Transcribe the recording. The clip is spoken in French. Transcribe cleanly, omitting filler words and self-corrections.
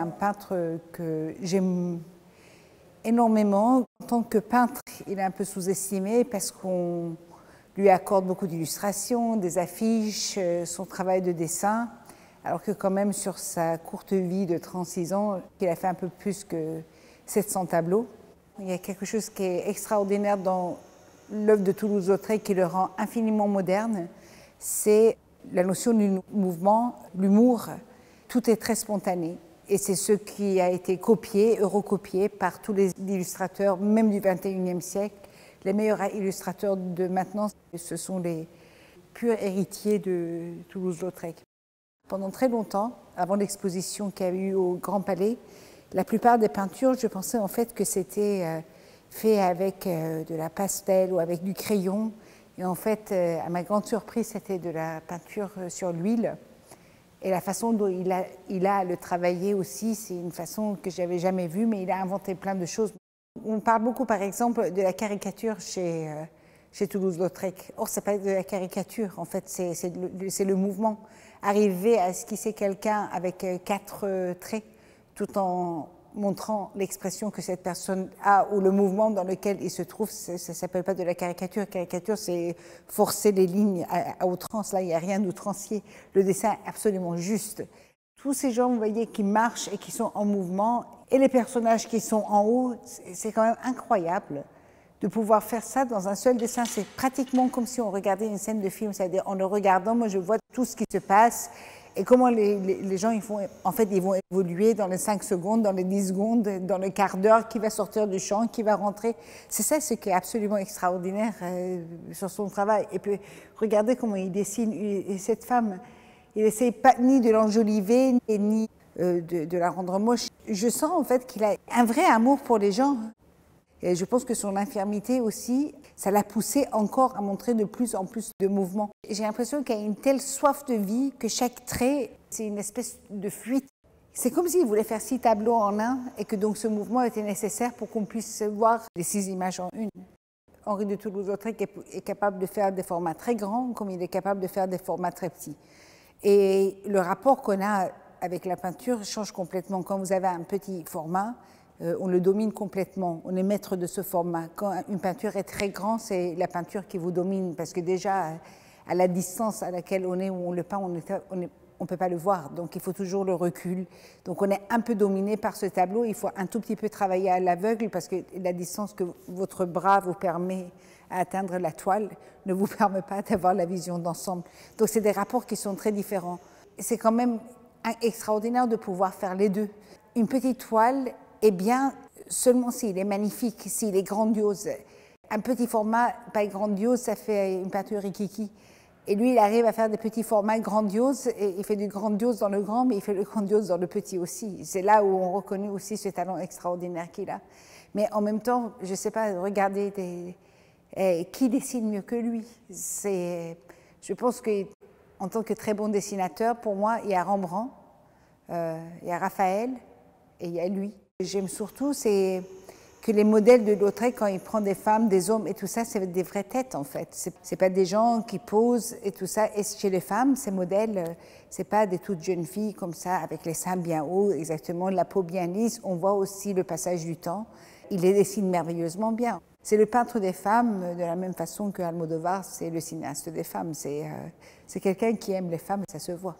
un peintre que j'aime énormément. En tant que peintre, il est un peu sous-estimé parce qu'on lui accorde beaucoup d'illustrations, des affiches, son travail de dessin, alors que quand même sur sa courte vie de 36 ans, il a fait un peu plus que 700 tableaux. Il y a quelque chose qui est extraordinaire dans l'œuvre de Toulouse-Lautrec qui le rend infiniment moderne, c'est la notion du mouvement, l'humour. Tout est très spontané. Et c'est ce qui a été copié, recopié par tous les illustrateurs, même du XXIe siècle. Les meilleurs illustrateurs de maintenant, ce sont les purs héritiers de Toulouse-Lautrec. Pendant très longtemps, avant l'exposition qu'il y a eu au Grand Palais, la plupart des peintures, je pensais en fait que c'était fait avec de la pastel ou avec du crayon. Et en fait, à ma grande surprise, c'était de la peinture sur l'huile. Et la façon dont il a le travailler aussi, c'est une façon que je n'avais jamais vue, mais il a inventé plein de choses. On parle beaucoup, par exemple, de la caricature chez Toulouse-Lautrec. Or, ce n'est pas de la caricature, en fait, c'est le mouvement. Arriver à esquisser quelqu'un avec 4 traits, tout en montrant l'expression que cette personne a ou le mouvement dans lequel il se trouve, ça ne s'appelle pas de la caricature. Caricature, c'est forcer les lignes à outrance. Là, il n'y a rien d'outrancier. Le dessin est absolument juste. Tous ces gens, vous voyez, qui marchent et qui sont en mouvement, et les personnages qui sont en haut, c'est quand même incroyable de pouvoir faire ça dans un seul dessin. C'est pratiquement comme si on regardait une scène de film. C'est-à-dire, en le regardant, moi, je vois tout ce qui se passe. Et comment les gens, ils vont évoluer dans les 5 secondes, dans les 10 secondes, dans le quart d'heure, qui va sortir du champ, qui va rentrer. C'est ça ce qui est absolument extraordinaire sur son travail. Et puis, regardez comment il dessine. Et cette femme, il n'essaye pas ni de l'enjoliver, ni de la rendre moche. Je sens en fait qu'il a un vrai amour pour les gens. Et je pense que son infirmité aussi, ça l'a poussé encore à montrer de plus en plus de mouvements. J'ai l'impression qu'il y a une telle soif de vie que chaque trait, c'est une espèce de fuite. C'est comme s'il voulait faire 6 tableaux en un et que donc ce mouvement était nécessaire pour qu'on puisse voir les 6 images en une. Henri de Toulouse-Lautrec est capable de faire des formats très grands comme il est capable de faire des formats très petits. Et le rapport qu'on a avec la peinture change complètement. Quand vous avez un petit format, on le domine complètement, on est maître de ce format. Quand une peinture est très grande, c'est la peinture qui vous domine, parce que déjà, à la distance à laquelle on est, où on le peint, on ne peut pas le voir, donc il faut toujours le recul. Donc on est un peu dominé par ce tableau, il faut un tout petit peu travailler à l'aveugle, parce que la distance que votre bras vous permet à atteindre la toile ne vous permet pas d'avoir la vision d'ensemble. Donc c'est des rapports qui sont très différents. C'est quand même extraordinaire de pouvoir faire les deux. Une petite toile, eh bien, seulement s'il est magnifique, s'il est grandiose. Un petit format, pas grandiose, ça fait une peinture rikiki. Et lui, il arrive à faire des petits formats grandioses, et il fait du grandiose dans le grand, mais il fait le grandiose dans le petit aussi. C'est là où on reconnaît aussi ce talent extraordinaire qu'il a. Mais en même temps, je ne sais pas, regardez qui dessine mieux que lui. Je pense qu'en tant que très bon dessinateur, pour moi, il y a Rembrandt, il y a Raphaël, et il y a lui. J'aime surtout, c'est que les modèles de Lautrec, quand il prend des femmes, des hommes et tout ça, c'est des vraies têtes en fait. C'est pas des gens qui posent et tout ça. Et chez les femmes, ces modèles, c'est pas des toutes jeunes filles comme ça, avec les seins bien hauts, exactement, la peau bien lisse. On voit aussi le passage du temps. Il les dessine merveilleusement bien. C'est le peintre des femmes de la même façon que Almodovar, c'est le cinéaste des femmes. C'est quelqu'un qui aime les femmes et ça se voit.